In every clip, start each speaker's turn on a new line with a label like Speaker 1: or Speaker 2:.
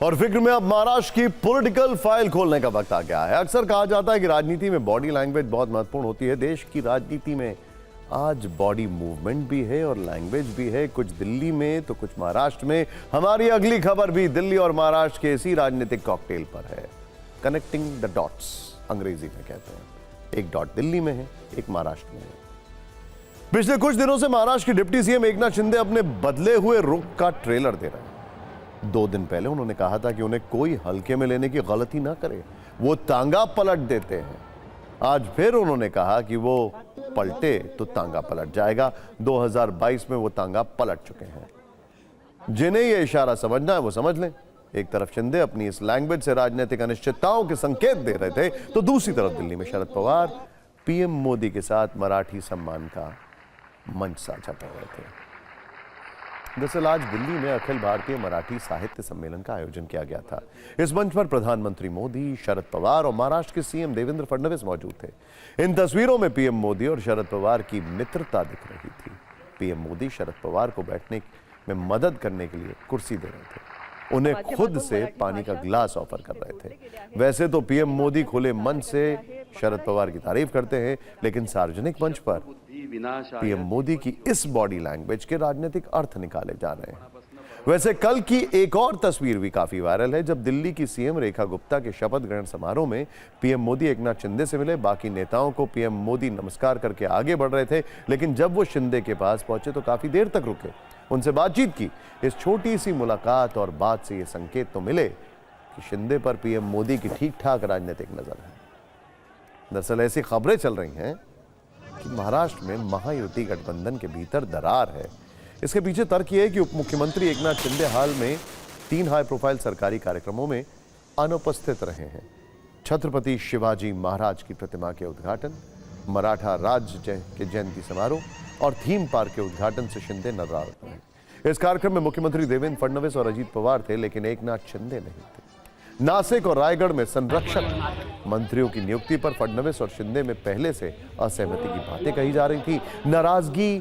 Speaker 1: और फिक्र में अब महाराष्ट्र की पॉलिटिकल फाइल खोलने का वक्त आ गया है। अक्सर कहा जाता है कि राजनीति में बॉडी लैंग्वेज बहुत महत्वपूर्ण होती है। देश की राजनीति में आज बॉडी मूवमेंट भी है और लैंग्वेज भी है, कुछ दिल्ली में तो कुछ महाराष्ट्र में। हमारी अगली खबर भी दिल्ली और महाराष्ट्र के इसी राजनीतिक कॉकटेल पर है। कनेक्टिंग द डॉट्स अंग्रेजी में कहते हैं। एक डॉट दिल्ली में है, एक महाराष्ट्र में है। पिछले कुछ दिनों से महाराष्ट्र के डिप्टी सीएम एकनाथ शिंदे अपने बदले हुए रुख का ट्रेलर दे रहे हैं। 2 दिन पहले उन्होंने कहा था कि उन्हें कोई हल्के में लेने की गलती ना करे, वो तांगा पलट देते हैं। आज फिर उन्होंने कहा कि वो पलटे तो तांगा पलट जाएगा। 2022 में वो तांगा पलट चुके हैं। जिन्हें ये इशारा समझना है वो समझ लें। एक तरफ शिंदे अपनी इस लैंग्वेज से राजनीतिक अनिश्चितताओं के संकेत दे रहे थे, तो दूसरी तरफ दिल्ली में शरद पवार पीएम मोदी के साथ मराठी सम्मान का मंच साझा कर रहे थे। दरअसल आज दिल्ली में अखिल भारतीय मराठी साहित्य सम्मेलन का आयोजन किया गया था। इस मंच पर प्रधानमंत्री मोदी, शरद पवार और महाराष्ट्र के सीएम देवेंद्र फडणवीस मौजूद थे। इन तस्वीरों में पीएम मोदी और शरद पवार की मित्रता दिख रही थी। पीएम मोदी शरद पवार को बैठने में मदद करने के लिए कुर्सी दे रहे थे, उन्हें खुद से पानी का गिलास ऑफर कर रहे थे। वैसे तो पीएम मोदी खुले मन से शरद पवार की तारीफ करते हैं, लेकिन सार्वजनिक मंच पर पीएम मोदी की इस बॉडी लैंग्वेज के राजनीतिक अर्थ निकाले जा रहे हैं। वैसे कल की एक और तस्वीर भी काफी वायरल है, जब दिल्ली की सीएम रेखा गुप्ता के शपथ ग्रहण समारोह में पीएम मोदी एकनाथ शिंदे से मिले। बाकी नेताओं को पीएम मोदी नमस्कार करके आगे बढ़ रहे थे, लेकिन जब वो शिंदे के पास पहुंचे तो काफी देर तक रुके, उनसे बातचीत की। इस छोटी सी मुलाकात और बात से ये संकेत तो मिले कि शिंदे पर पीएम मोदी की ठीक ठाक राजनीतिक नजर है। दरअसल ऐसी खबरें चल रही हैं कि महाराष्ट्र में महायुति गठबंधन के भीतर दरार है। इसके पीछे तर्क यह है कि उप मुख्यमंत्री एकनाथ शिंदे हाल में 3 हाई प्रोफाइल सरकारी कार्यक्रमों में अनुपस्थित रहे हैं। छत्रपति शिवाजी महाराज की प्रतिमा के उद्घाटन, मराठा राज्य के जयंती समारोह और थीम पार्क के उद्घाटन से शिंदे नाराज रहे। इस कार्यक्रम में मुख्यमंत्री देवेंद्र फडणवीस और अजीत पवार थे, लेकिन एकनाथ शिंदे नहीं थे। नासिक और रायगढ़ में संरक्षक मंत्रियों की नियुक्ति पर फडणवीस और शिंदे में पहले से असहमति की बातें कही जा रही थी। नाराजगी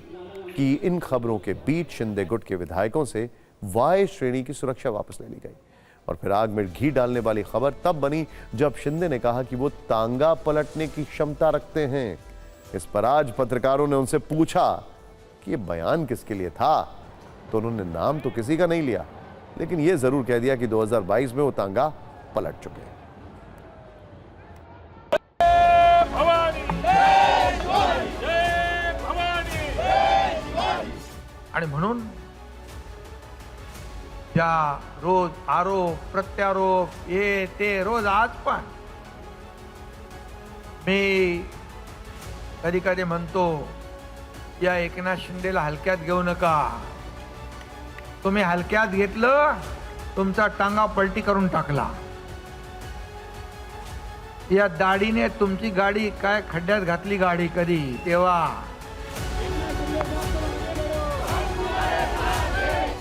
Speaker 1: की इन खबरों के बीच शिंदे गुट के विधायकों से वाय श्रेणी की सुरक्षा वापस ले ली गई। और फिर आग में घी डालने वाली खबर तब बनी जब शिंदे ने कहा कि वो तांगा पलटने की क्षमता रखते हैं। इस पर आज पत्रकारों ने उनसे पूछा कि ये बयान किसके लिए था, तो उन्होंने नाम तो किसी का नहीं लिया, लेकिन ये जरूर कह दिया कि 2022 में वो तांगा पलट चुके हैं।
Speaker 2: आणि म्हणून या रोज आरोप प्रत्यारोप हे ते रोज आज पण मी कधी कधी म्हणतो या एकनाथ शिंदेला हलक्यात घेऊ नका। तुम्ही हलक्यात घेतलं, तुमचा टांगा पलटी करून टाकला। या दाढीने तुमची गाडी काय खड्ड्यात घातली गाडी कधी तेव्हा।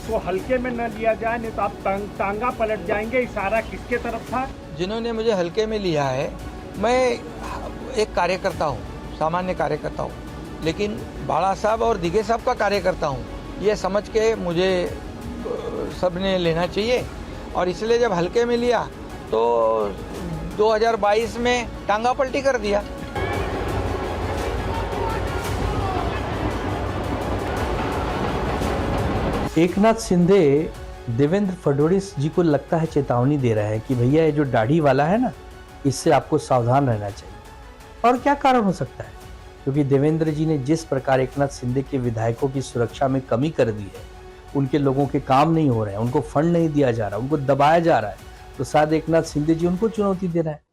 Speaker 3: को हल्के में न लिया जाए, नहीं तो आप तांगा पलट जाएंगे। इशारा किसके तरफ था?
Speaker 2: जिन्होंने मुझे हल्के में लिया है, मैं एक कार्यकर्ता हूँ, सामान्य कार्यकर्ता हूँ, लेकिन बाला साहब और दिघे साहब का कार्यकर्ता हूँ, ये समझ के मुझे सबने लेना चाहिए। और इसलिए जब हल्के में लिया तो 2022 में टांगा पलटी कर दिया।
Speaker 4: एकनाथ शिंदे देवेंद्र फडणवीस जी को लगता है चेतावनी दे रहा है कि भैया ये जो दाढ़ी वाला है ना, इससे आपको सावधान रहना चाहिए। और क्या कारण हो सकता है, क्योंकि देवेंद्र जी ने जिस प्रकार एकनाथ शिंदे के विधायकों की सुरक्षा में कमी कर दी है, उनके लोगों के काम नहीं हो रहे हैं, उनको फंड नहीं दिया जा रहा, उनको दबाया जा रहा है, तो शायद एकनाथ शिंदे जी उनको चुनौती दे रहा है।